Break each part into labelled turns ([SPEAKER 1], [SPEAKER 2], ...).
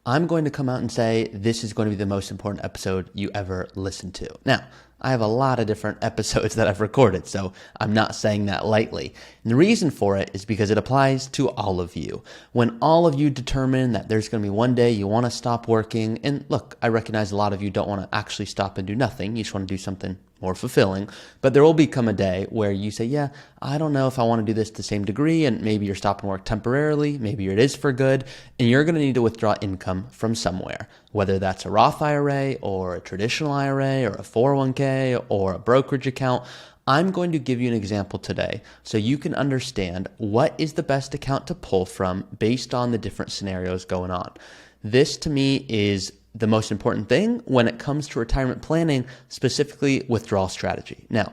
[SPEAKER 1] I'm going to come out and say this is going to be the most important episode you ever listen to. Now, I have a lot of different episodes that I've recorded, so I'm not saying that lightly. And the reason for it is because it applies to all of you. When all of you determine that there's going to be one day you want to stop working, and look, I recognize a lot of you don't want to actually stop and do nothing. You just want to do something more fulfilling. But there will become a day where you say, yeah, I don't know if I want to do this to the same degree, and maybe you're stopping work temporarily, maybe it is for good, and you're going to need to withdraw income from somewhere, whether that's a Roth IRA or a traditional IRA or a 401k or a brokerage account. I'm going to give you an example today so you can understand what is the best account to pull from based on the different scenarios going on. This to me is the most important thing when it comes to retirement planning, specifically withdrawal strategy. Now,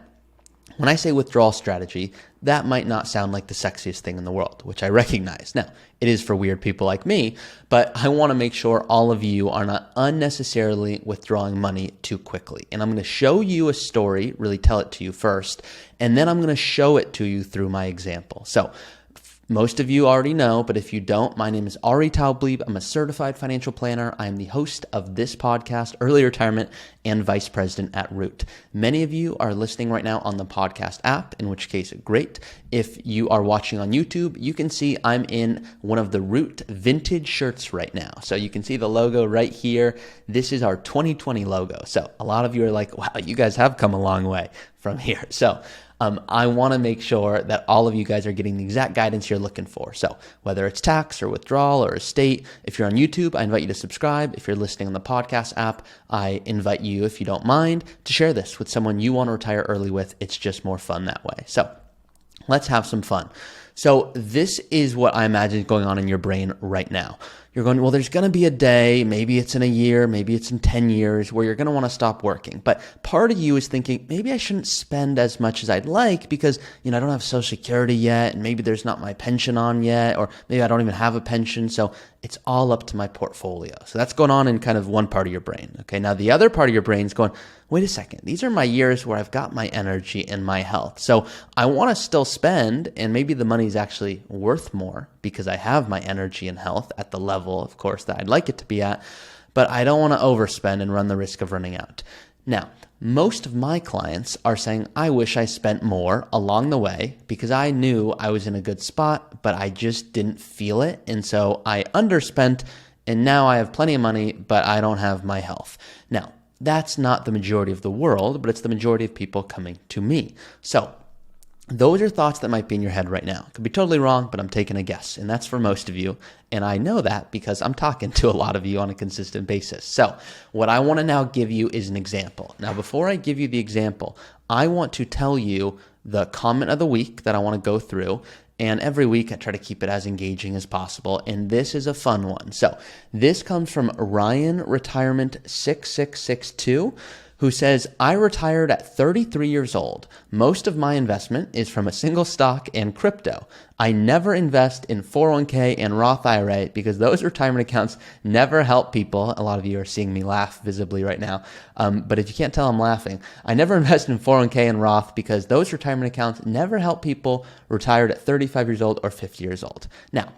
[SPEAKER 1] when I say withdrawal strategy, that might not sound like the sexiest thing in the world, which I recognize. Now, it is for weird people like me, but I want to make sure all of you are not unnecessarily withdrawing money too quickly. And I'm going to show you a story, really tell it to you first, and then I'm going to show it to you through my example. So, most of you already know, but if you don't, my name is Taublieb. I'm a certified financial planner. I am the host of this podcast, Early Retirement, and vice president at Root. Many of you are listening right now on the podcast app, in which case, great. If you are watching on YouTube, you can see I'm in one of the Root vintage shirts right now. So you can see the logo right here. This is our 2020 logo. So a lot of you are like, wow, you guys have come a long way from here. So I want to make sure that all of you guys are getting the exact guidance you're looking for. So whether it's tax or withdrawal or estate, if you're on YouTube, I invite you to subscribe. If you're listening on the podcast app, I invite you, if you don't mind, to share this with someone you want to retire early with. It's just more fun that way. So let's have some fun. So this is what I imagine is going on in your brain right now. You're going, well, there's going to be a day, maybe it's in a year, maybe it's in 10 years, where you're going to want to stop working. But part of you is thinking, maybe I shouldn't spend as much as I'd like because, I don't have Social Security yet, and maybe there's not my pension on yet, or maybe I don't even have a pension. So it's all up to my portfolio. So that's going on in kind of one part of your brain. Okay. Now the other part of your brain is going, wait a second, these are my years where I've got my energy and my health. So I want to still spend, and maybe the money is actually worth more because I have my energy and health at the level, of course, that I'd like it to be at, but I don't want to overspend and run the risk of running out. Now, most of my clients are saying, I wish I spent more along the way because I knew I was in a good spot, but I just didn't feel it. And so I underspent, and now I have plenty of money, but I don't have my health. Now, that's not the majority of the world, but it's the majority of people coming to me. So those are thoughts that might be in your head right now. Could be totally wrong, but I'm taking a guess. And that's for most of you. And I know that because I'm talking to a lot of you on a consistent basis. So what I want to now give you is an example. Now, before I give you the example, I want to tell you the comment of the week that I want to go through. And every week I try to keep it as engaging as possible. And this is a fun one. So this comes from Ryan Retirement 6662. Who says, I retired at 33 years old. Most of my investment is from a single stock and crypto. I never invest in 401k and Roth IRA because those retirement accounts never help people. A lot of you are seeing me laugh visibly right now. But if you can't tell I'm laughing, I never invest in 401k and Roth because those retirement accounts never help people retired at 35 years old or 50 years old. Now,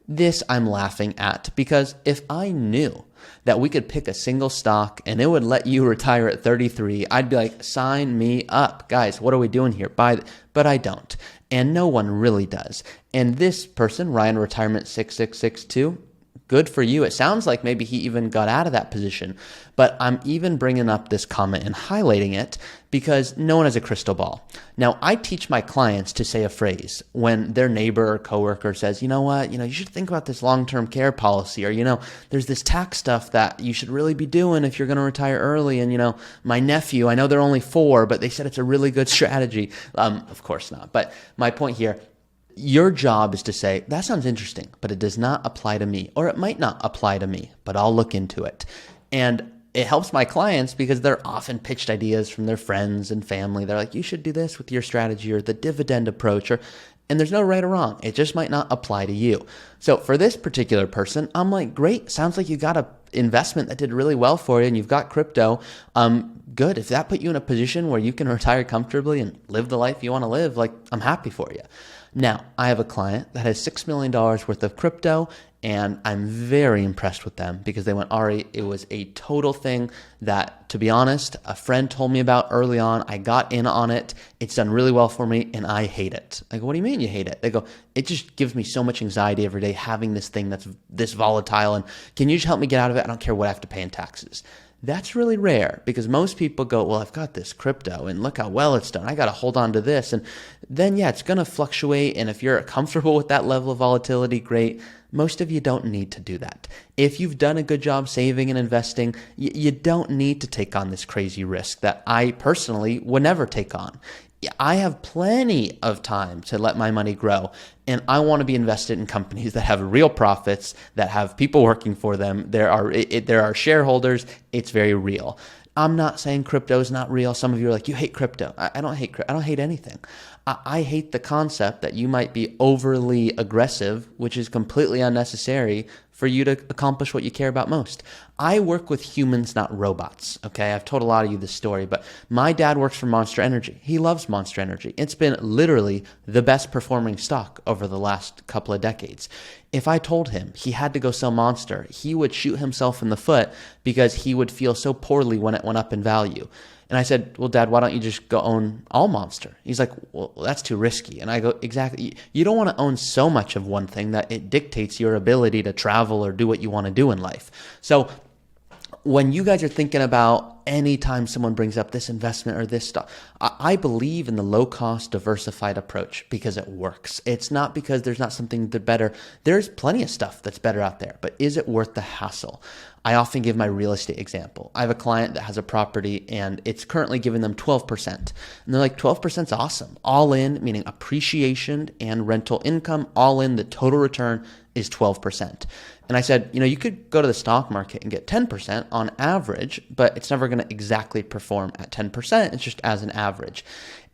[SPEAKER 1] this I'm laughing at because if I knew that we could pick a single stock and it would let you retire at 33, I'd be like, sign me up. Guys, what are we doing here? But I don't. And no one really does. And this person, Ryan Retirement 6662, good for you. It sounds like maybe he even got out of that position. But I'm even bringing up this comment and highlighting it because no one has a crystal ball. Now, I teach my clients to say a phrase when their neighbor or coworker says, you know what, you should think about this long-term care policy, or, there's this tax stuff that you should really be doing if you're going to retire early. And, my nephew, I know they're only 4, but they said it's a really good strategy. Of course not. But my point here, your job is to say, that sounds interesting, but it does not apply to me, or it might not apply to me, but I'll look into it. And it helps my clients because they're often pitched ideas from their friends and family. They're like, you should do this with your strategy or the dividend approach, and there's no right or wrong. It just might not apply to you. So for this particular person, I'm like, great. Sounds like you got an investment that did really well for you and you've got crypto. Good. If that put you in a position where you can retire comfortably and live the life you want to live, like, I'm happy for you. Now, I have a client that has $6 million worth of crypto, and I'm very impressed with them because they went, Ari, it was a total thing that, to be honest, a friend told me about early on. I got in on it. It's done really well for me, and I hate it. I go, what do you mean you hate it? They go, it just gives me so much anxiety every day having this thing that's this volatile, and can you just help me get out of it? I don't care what I have to pay in taxes. That's really rare because most people go, well, I've got this crypto and look how well it's done. I got to hold on to this. And then, yeah, it's going to fluctuate. And if you're comfortable with that level of volatility, great. Most of you don't need to do that. If you've done a good job saving and investing, you don't need to take on this crazy risk that I personally would never take on. I have plenty of time to let my money grow, and I want to be invested in companies that have real profits, that have people working for them. There are shareholders. It's very real. I'm not saying crypto is not real. Some of you are like, you hate crypto. I don't hate crypto. I don't hate anything. I hate the concept that you might be overly aggressive, which is completely unnecessary for you to accomplish what you care about most. I work with humans, not robots. Okay, I've told a lot of you this story, but my dad works for Monster Energy. He loves Monster Energy. It's been literally the best performing stock over the last couple of decades. If I told him he had to go sell Monster, he would shoot himself in the foot because he would feel so poorly when it went up in value. And I said, well, Dad, why don't you just go own all Monster? He's like, well, that's too risky. And I go, exactly. You don't want to own so much of one thing that it dictates your ability to travel or do what you want to do in life. So when you guys are thinking about anytime someone brings up this investment or this stuff, I believe in the low-cost, diversified approach because it works. It's not because there's not something better. There's plenty of stuff that's better out there, but is it worth the hassle? I often give my real estate example. I have a client that has a property and it's currently giving them 12%. And they're like, 12% is awesome. All in, meaning appreciation and rental income, all in, the total return is 12%. And I said, you could go to the stock market and get 10% on average, but it's never going to exactly perform at 10%. It's just as an average.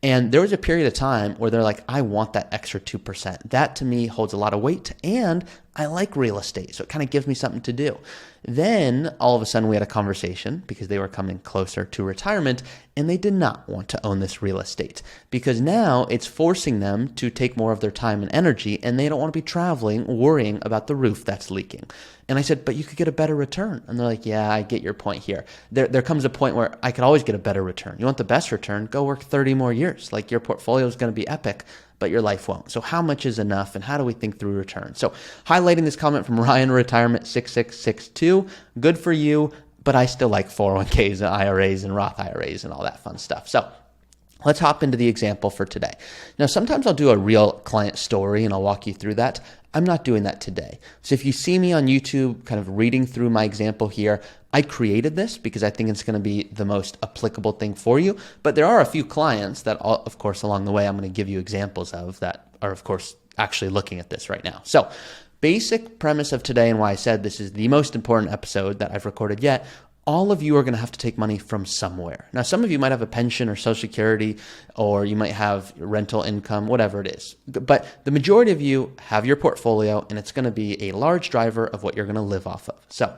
[SPEAKER 1] And there was a period of time where they're like, I want that extra 2%. That to me holds a lot of weight, and I like real estate, so it kind of gives me something to do. Then all of a sudden we had a conversation because they were coming closer to retirement and they did not want to own this real estate because now it's forcing them to take more of their time and energy, and they don't want to be traveling worrying about the roof that's leaking. And I said, but you could get a better return. And they're like, yeah, I get your point here. There comes a point where I could always get a better return. You want the best return? Go work 30 more years. Like, your portfolio is going to be epic, but your life won't. So how much is enough, and how do we think through return? So highlighting this comment from Ryan Retirement 6662, good for you, but I still like 401ks and IRAs and Roth IRAs and all that fun stuff. So let's hop into the example for today. Now, sometimes I'll do a real client story and I'll walk you through that. I'm not doing that today. So if you see me on YouTube kind of reading through my example here, I created this because I think it's going to be the most applicable thing for you. But there are a few clients that, of course, along the way, I'm going to give you examples of that are, of course, actually looking at this right now. So basic premise of today, and why I said this is the most important episode that I've recorded yet, all of you are going to have to take money from somewhere. Now, some of you might have a pension or Social Security, or you might have rental income, whatever it is. But the majority of you have your portfolio, and it's going to be a large driver of what you're going to live off of. So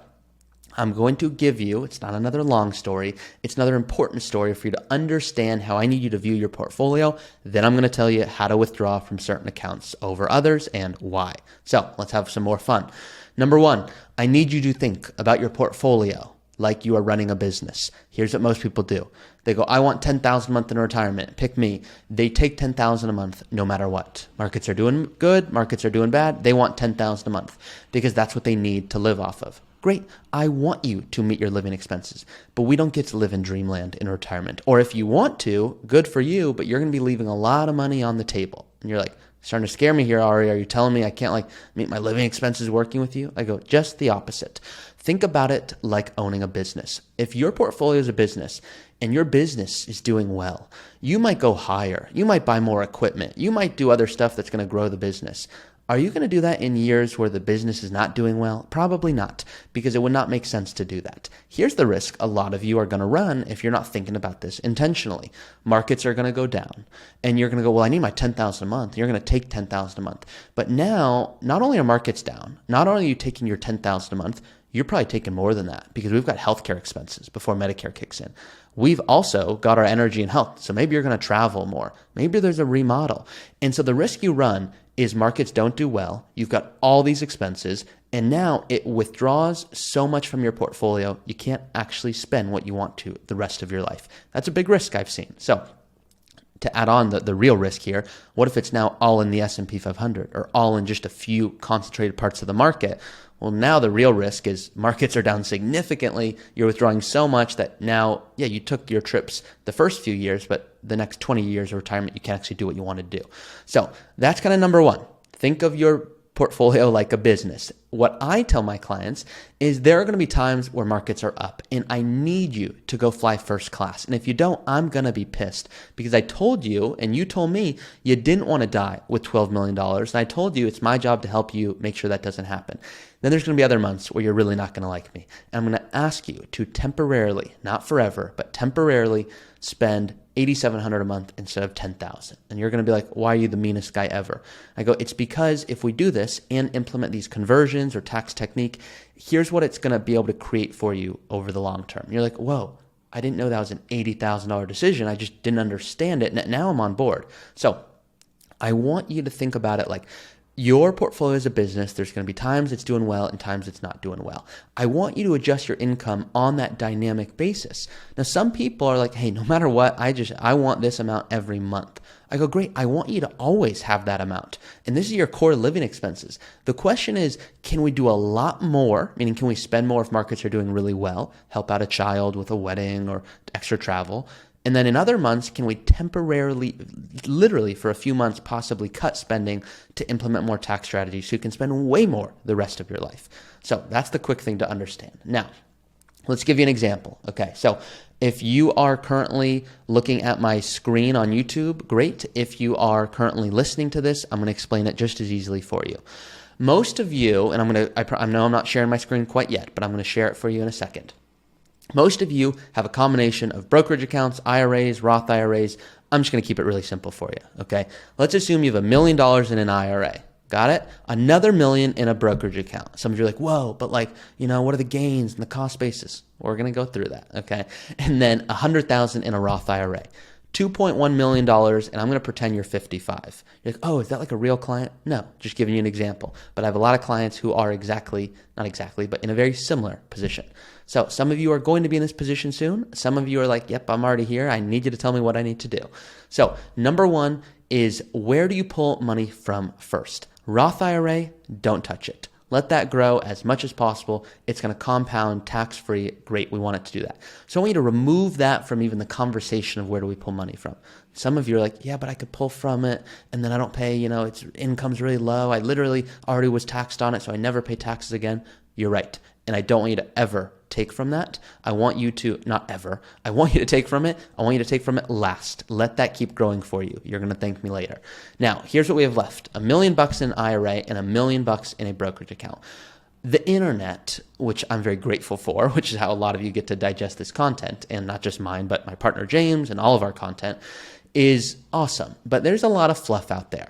[SPEAKER 1] I'm going to give you, it's not another long story, it's another important story for you to understand how I need you to view your portfolio. Then I'm going to tell you how to withdraw from certain accounts over others and why. So let's have some more fun. Number one, I need you to think about your portfolio like you are running a business. Here's what most people do. They go, I want $10,000 a month in retirement. Pick me. They take $10,000 a month no matter what. Markets are doing good. Markets are doing bad. They want $10,000 a month because that's what they need to live off of. Great. I want you to meet your living expenses, but we don't get to live in dreamland in retirement. Or if you want to, good for you, but you're going to be leaving a lot of money on the table. And you're like, starting to scare me here, Ari. Are you telling me I can't meet my living expenses working with you? I go, just the opposite. Think about it like owning a business. If your portfolio is a business and your business is doing well, you might go higher. You might buy more equipment. You might do other stuff that's going to grow the business. Are you going to do that in years where the business is not doing well? Probably not, because it would not make sense to do that. Here's the risk a lot of you are going to run if you're not thinking about this intentionally. Markets are going to go down, and you're going to go, well, I need my $10,000 a month. You're going to take $10,000 a month. But now, not only are markets down, not only are you taking your $10,000 a month, you're probably taking more than that because we've got healthcare expenses before Medicare kicks in. We've also got our energy and health. So maybe you're going to travel more. Maybe there's a remodel. And so the risk you run is markets don't do well. You've got all these expenses, and now it withdraws so much from your portfolio, you can't actually spend what you want to the rest of your life. That's a big risk I've seen. So to add on the real risk here, what if it's now all in the S&P 500 or all in just a few concentrated parts of the market? Well, now the real risk is markets are down significantly. You're withdrawing so much that now, yeah, you took your trips the first few years, but the next 20 years of retirement, you can't actually do what you want to do. So that's kind of number one. Think of your portfolio like a business. What I tell my clients is there are going to be times where markets are up and I need you to go fly first class. And if you don't, I'm going to be pissed because I told you and you told me you didn't want to die with $12 million. And I told you it's my job to help you make sure that doesn't happen. Then there's going to be other months where you're really not going to like me. And I'm going to ask you to temporarily, not forever, but temporarily spend $8,700 a month instead of $10,000. And you're going to be like, why are you the meanest guy ever? I go, it's because if we do this and implement these conversions or tax technique, here's what it's going to be able to create for you over the long term. You're like, whoa, I didn't know that was an $80,000 decision. I just didn't understand it. And now I'm on board. So I want you to think about it like your portfolio is a business. There's going to be times it's doing well and times it's not doing well. I want you to adjust your income on that dynamic basis. Now, some people are like, hey, no matter what, I want this amount every month. I go, great. I want you to always have that amount. And this is your core living expenses. The question is, can we do a lot more? Meaning, can we spend more if markets are doing really well? Help out a child with a wedding or extra travel. And then in other months, can we temporarily, literally for a few months, possibly cut spending to implement more tax strategies so you can spend way more the rest of your life? So that's the quick thing to understand. Now, let's give you an example. Okay, so if you are currently looking at my screen on YouTube, great. If you are currently listening to this, I'm going to explain it just as easily for you. Most of you, and I know I'm not sharing my screen quite yet, but I'm going to share it for you in a second. Most of you have a combination of brokerage accounts, IRAs, Roth IRAs. I'm just going to keep it really simple for you, okay? Let's assume you have $1 million in an IRA. Got it? Another $1 million in a brokerage account. Some of you are like, whoa, but what are the gains and the cost basis? We're going to go through that, okay? And then $100,000 in a Roth IRA. $2.1 million, and I'm going to pretend you're 55. You're like, oh, is that like a real client? No, just giving you an example. But I have a lot of clients who are not exactly, but in a very similar position. So some of you are going to be in this position soon. Some of you are like, yep, I'm already here. I need you to tell me what I need to do. So number one is, where do you pull money from first? Roth IRA, don't touch it. Let that grow as much as possible. It's going to compound tax-free. Great. We want it to do that. So I want you to remove that from even the conversation of where do we pull money from. Some of you are like, yeah, but I could pull from it and then I don't pay, its income's really low. I literally already was taxed on it, so I never pay taxes again. You're right. And I don't want you to ever take from that. I want you to take from it. I want you to take from it last. Let that keep growing for you. You're going to thank me later. Now, here's what we have left. $1 million in an IRA and $1 million in a brokerage account. The internet, which I'm very grateful for, which is how a lot of you get to digest this content, and not just mine, but my partner James and all of our content, is awesome. But there's a lot of fluff out there.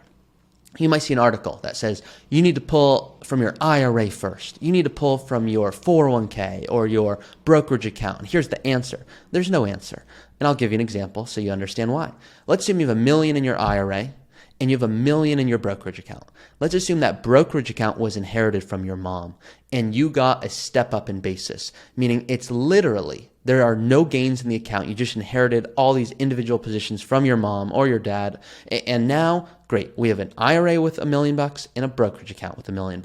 [SPEAKER 1] You might see an article that says you need to pull from your IRA first. You need to pull from your 401k or your brokerage account. Here's the answer. There's no answer. And I'll give you an example so you understand why. Let's assume you have $1 million in your IRA and you have $1 million in your brokerage account. Let's assume that brokerage account was inherited from your mom and you got a step up in basis, meaning it's literally, there are no gains in the account. You just inherited all these individual positions from your mom or your dad. And now, great, we have an IRA with $1 million and a brokerage account with $1 million.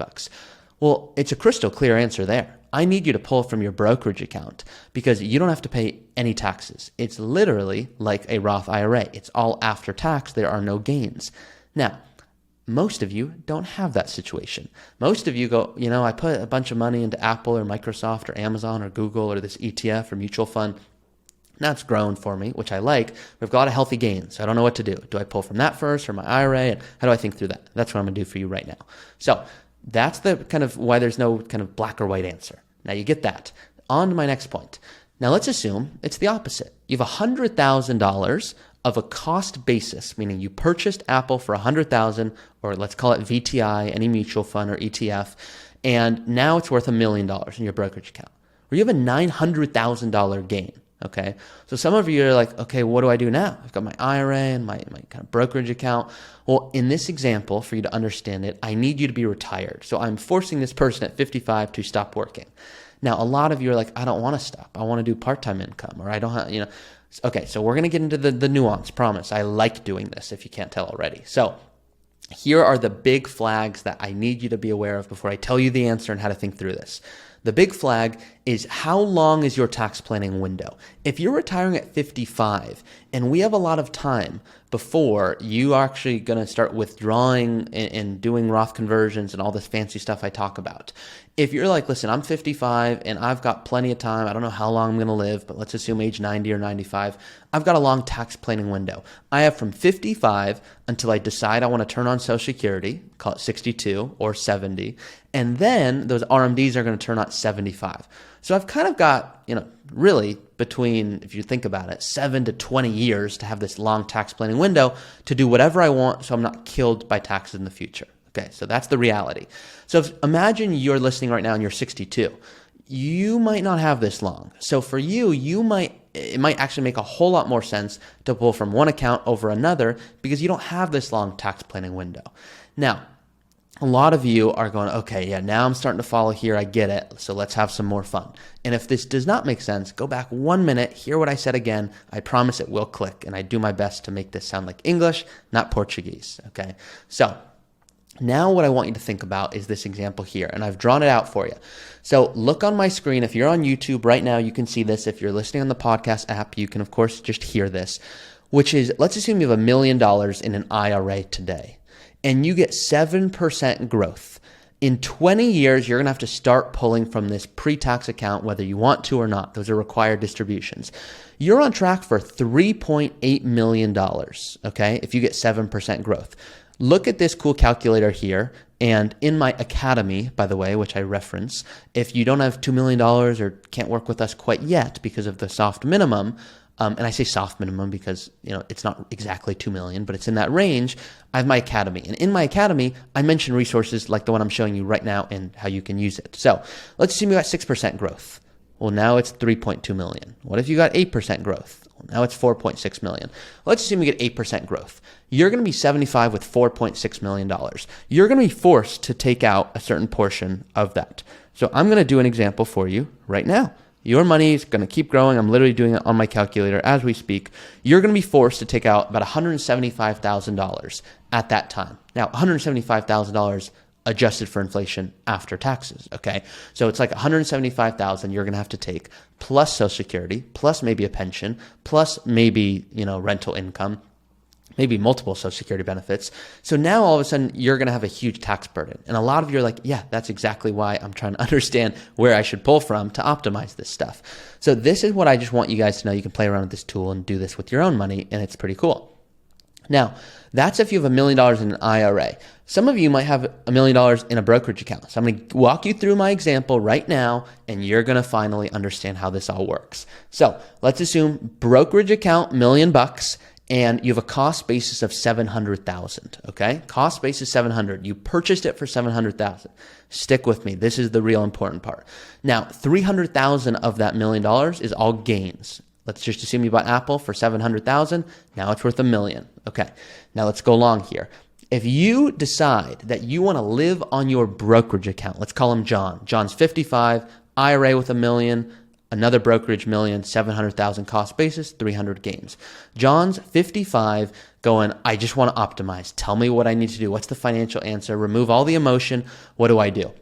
[SPEAKER 1] Well, it's a crystal clear answer there. I need you to pull from your brokerage account because you don't have to pay any taxes. It's literally like a Roth IRA. It's all after tax. There are no gains. Now, most of you don't have that situation. Most of you go, I put a bunch of money into Apple or Microsoft or Amazon or Google or this ETF or mutual fund. Now it's grown for me, which I like. We've got a lot of healthy gains. So I don't know what to do. Do I pull from that first or my IRA? And how do I think through that? That's what I'm going to do for you right now. So that's the kind of why there's no kind of black or white answer. Now you get that. On to my next point. Now let's assume it's the opposite. You have $100,000 of a cost basis, meaning you purchased Apple for $100,000, or let's call it VTI, any mutual fund or ETF, and now it's worth $1 million in your brokerage account, or you have a $900,000 gain. Okay. So some of you are like, okay, what do I do now? I've got my IRA and my kind of brokerage account. Well, in this example, for you to understand it, I need you to be retired. So I'm forcing this person at 55 to stop working. Now, a lot of you are like, I don't want to stop. I want to do part-time income, or I don't have, Okay. So we're going to get into the nuance, promise. I like doing this if you can't tell already. So here are the big flags that I need you to be aware of before I tell you the answer and how to think through this. The big flag is, how long is your tax planning window? If you're retiring at 55 and we have a lot of time before you are actually going to start withdrawing and doing Roth conversions and all this fancy stuff I talk about. If you're like, listen, I'm 55 and I've got plenty of time. I don't know how long I'm going to live, but let's assume age 90 or 95. I've got a long tax planning window. I have from 55 until I decide I want to turn on Social Security, call it 62 or 70. And then those RMDs are going to turn on 75. So I've kind of got, really between, if you think about it, 7 to 20 years to have this long tax planning window to do whatever I want so I'm not killed by taxes in the future. Okay, so that's the reality. So imagine you're listening right now and you're 62. You might not have this long. So for you, it might actually make a whole lot more sense to pull from one account over another because you don't have this long tax planning window. Now, a lot of you are going, okay, yeah, now I'm starting to follow here. I get it. So let's have some more fun. And if this does not make sense, go back 1 minute, hear what I said again. I promise it will click. And I do my best to make this sound like English, not Portuguese. Okay. So now what I want you to think about is this example here. And I've drawn it out for you. So look on my screen. If you're on YouTube right now, you can see this. If you're listening on the podcast app, you can, of course, just hear this, which is, let's assume you have $1 million in an IRA today, and you get 7% growth. In 20 years, you're going to have to start pulling from this pre-tax account, whether you want to or not. Those are required distributions. You're on track for $3.8 million, okay, if you get 7% growth. Look at this cool calculator here. And in my academy, by the way, which I reference, if you don't have $2 million or can't work with us quite yet because of the soft minimum, and I say soft minimum because, it's not exactly 2 million, but it's in that range. I have my academy. And in my academy, I mention resources like the one I'm showing you right now and how you can use it. So let's assume you got 6% growth. Well, now it's 3.2 million. What if you got 8% growth? Well, now it's 4.6 million. Let's assume you get 8% growth. You're going to be 75 with $4.6 million. You're going to be forced to take out a certain portion of that. So I'm going to do an example for you right now. Your money is going to keep growing. I'm literally doing it on my calculator as we speak. You're going to be forced to take out about $175,000 at that time. Now, $175,000 adjusted for inflation after taxes, okay? So it's like $175,000 you're going to have to take, plus Social Security, plus maybe a pension, plus maybe, rental income, maybe multiple Social Security benefits. So now all of a sudden you're going to have a huge tax burden. And a lot of you are like, yeah, that's exactly why I'm trying to understand where I should pull from to optimize this stuff. So this is what I just want you guys to know. You can play around with this tool and do this with your own money, and it's pretty cool. Now, that's if you have $1 million in an IRA. Some of you might have $1 million in a brokerage account. So I'm going to walk you through my example right now, and you're going to finally understand how this all works. So let's assume brokerage account, $1 million, and you have a cost basis of 700,000, okay? Cost basis 700. You purchased it for 700,000. Stick with me. This is the real important part. Now, 300,000 of that $1 million is all gains. Let's just assume you bought Apple for 700,000. Now it's worth $1 million. Okay. Now let's go along here. If you decide that you want to live on your brokerage account, let's call him John. John's 55, IRA with $1 million, another brokerage $1 million, 700,000 cost basis, 300 gains. John's 55 going, I just want to optimize. Tell me what I need to do. What's the financial answer? Remove all the emotion. What do I do?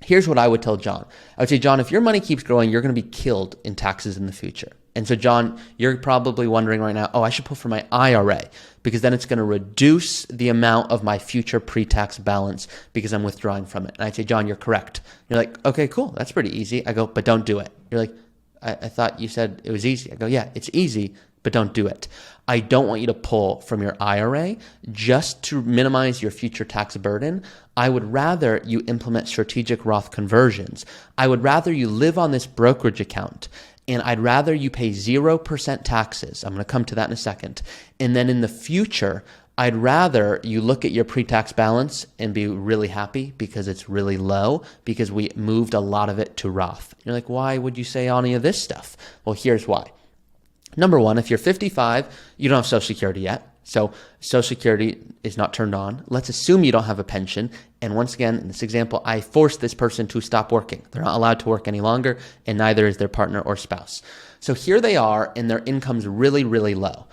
[SPEAKER 1] Here's what I would tell John. I would say, John, if your money keeps growing, you're going to be killed in taxes in the future. And so, John, you're probably wondering right now, I should put for my IRA because then it's going to reduce the amount of my future pre-tax balance because I'm withdrawing from it. And I'd say, John, you're correct. You're like, okay, cool. That's pretty easy. I go, but don't do it. You're like, I thought you said it was easy. I go, yeah, it's easy, but don't do it. I don't want you to pull from your IRA just to minimize your future tax burden. I would rather you implement strategic Roth conversions. I would rather you live on this brokerage account, and I'd rather you pay 0% taxes. I'm going to come to that in a second. And then in the future, I'd rather you look at your pre-tax balance and be really happy because it's really low because we moved a lot of it to Roth. You're like, why would you say any of this stuff? Well, here's why. Number one, if you're 55, you don't have Social Security yet. So Social Security is not turned on. Let's assume you don't have a pension. And once again, in this example, I forced this person to stop working. They're not allowed to work any longer, and neither is their partner or spouse. So here they are, and their income's really, really low.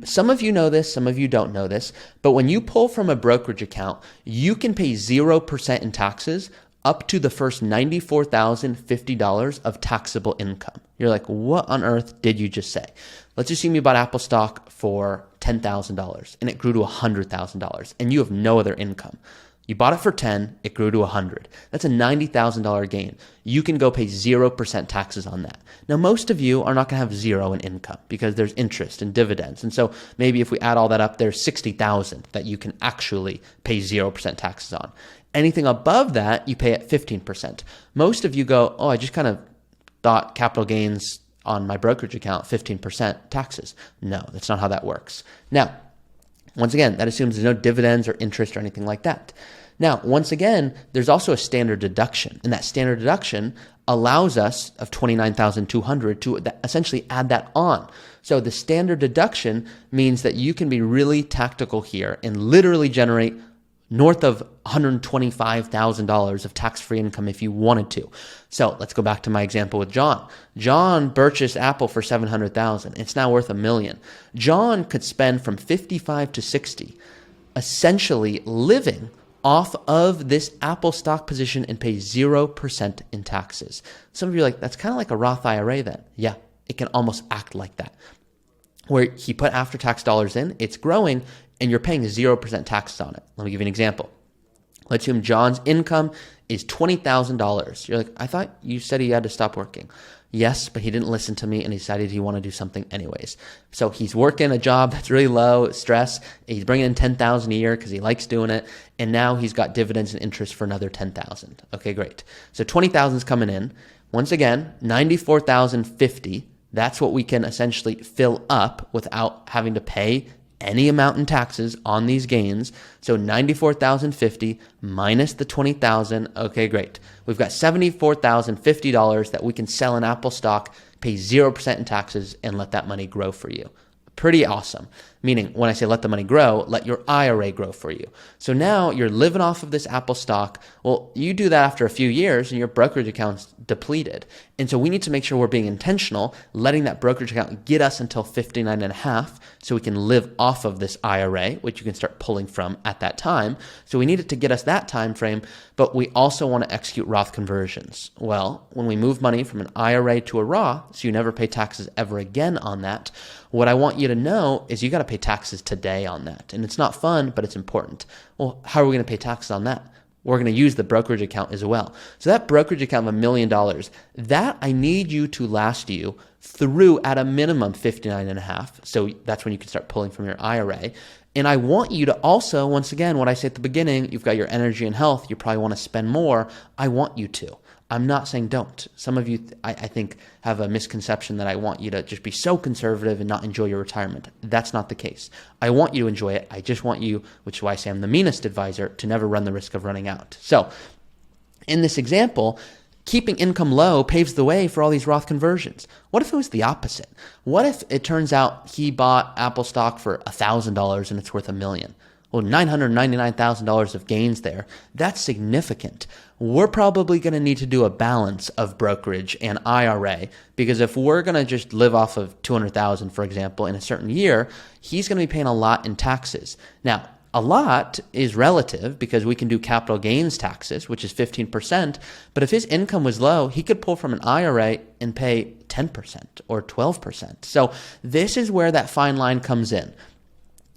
[SPEAKER 1] Some of you know this, some of you don't know this, but when you pull from a brokerage account, you can pay 0% in taxes up to the first $94,050 of taxable income. You're like, what on earth did you just say? Let's assume you bought Apple stock for $10,000 and it grew to $100,000 and you have no other income. You bought it for 10, it grew to 100. That's a $90,000 gain. You can go pay 0% taxes on that. Now, most of you are not going to have zero in income because there's interest and dividends. And so maybe if we add all that up, there's 60,000 that you can actually pay 0% taxes on. Anything above that, you pay at 15%. Most of you go, oh, I just kind of thought capital gains on my brokerage account, 15% taxes. No, that's not how that works. Now, once again, that assumes there's no dividends or interest or anything like that. Now, once again, there's also a standard deduction, and that standard deduction allows us of $29,200 to essentially add that on. So the standard deduction means that you can be really tactical here and literally generate north of $125,000 of tax-free income if you wanted to. So let's go back to my example with John. John purchased Apple for $700,000. It's now worth $1 million. John could spend from 55 to 60, essentially living off of this Apple stock position and pay 0% in taxes. Some of you are like, that's kind of like a Roth IRA then. Yeah, it can almost act like that. Where he put after-tax dollars in, it's growing, and you're paying 0% taxes on it. Let me give you an example. Let's assume John's income is $20,000. You're like, I thought you said he had to stop working. Yes, but he didn't listen to me and he decided he wanted to do something anyways. So he's working a job that's really low stress. He's bringing in $10,000 a year because he likes doing it. And now he's got dividends and interest for another $10,000. Okay, great. So $20,000 is coming in. Once again, $94,050. That's what we can essentially fill up without having to pay any amount in taxes on these gains. So $94,050 minus the $20,000. Okay, great. We've got $74,050 that we can sell in Apple stock, pay 0% in taxes, and let that money grow for you. Pretty awesome. Meaning, when I say let the money grow, let your IRA grow for you. So now you're living off of this Apple stock. Well, you do that after a few years and your brokerage account's depleted. And so we need to make sure we're being intentional, letting that brokerage account get us until 59 and a half so we can live off of this IRA, which you can start pulling from at that time. So we need it to get us that time frame, but we also want to execute Roth conversions. Well, when we move money from an IRA to a Roth, so you never pay taxes ever again on that, what I want you to know is you got to pay taxes today on that. And it's not fun, but it's important. Well, how are we going to pay taxes on that? We're going to use the brokerage account as well. So that brokerage account of $1 million, that I need you to last you through at a minimum 59 and a half. So that's when you can start pulling from your IRA. And I want you to also, once again, what I say at the beginning, you've got your energy and health. You probably want to spend more. I want you to. I'm not saying don't. Some of you, I think, have a misconception that I want you to just be so conservative and not enjoy your retirement. That's not the case. I want you to enjoy it. I just want you, which is why I say I'm the meanest advisor, to never run the risk of running out. So in this example, keeping income low paves the way for all these Roth conversions. What if it was the opposite? What if it turns out he bought Apple stock for $1,000 and it's worth $1 million? Well, $999,000 of gains there. That's significant. We're probably going to need to do a balance of brokerage and IRA, because if we're going to just live off of $200,000, for example, in a certain year, he's going to be paying a lot in taxes. Now, a lot is relative because we can do capital gains taxes, which is 15%. But if his income was low, he could pull from an IRA and pay 10% or 12%. So this is where that fine line comes in.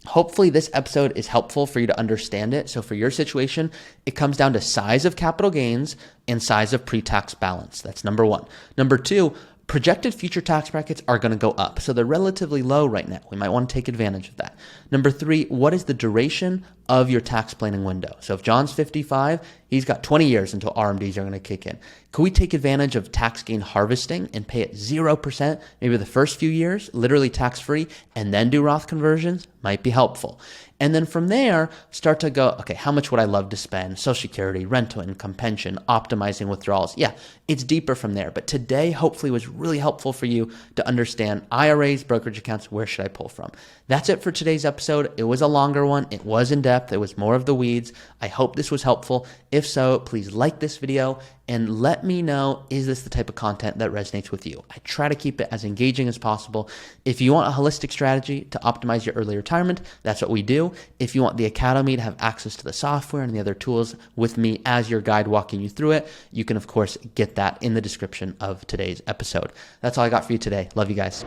[SPEAKER 1] Hopefully this episode is helpful for you to understand it. So for your situation, it comes down to size of capital gains and size of pre-tax balance. That's number one. Number two, projected future tax brackets are going to go up. So they're relatively low right now. We might want to take advantage of that. Number three, what is the duration of your tax planning window? So if John's 55, he's got 20 years until RMDs are going to kick in. Could we take advantage of tax gain harvesting and pay it 0%, maybe the first few years, literally tax-free, and then do Roth conversions? Might be helpful. And then from there, start to go, okay, how much would I love to spend? Social Security, rental income, pension, optimizing withdrawals. Yeah, it's deeper from there. But today, hopefully, was really helpful for you to understand IRAs, brokerage accounts, where should I pull from? That's it for today's episode. It was a longer one. It was in depth. It was more of the weeds. I hope this was helpful. If so, please like this video and let me know, is this the type of content that resonates with you? I try to keep it as engaging as possible. If you want a holistic strategy to optimize your early retirement, that's what we do. If you want the Academy to have access to the software and the other tools with me as your guide walking you through it, you can, of course, get that in the description of today's episode. That's all I got for you today. Love you guys.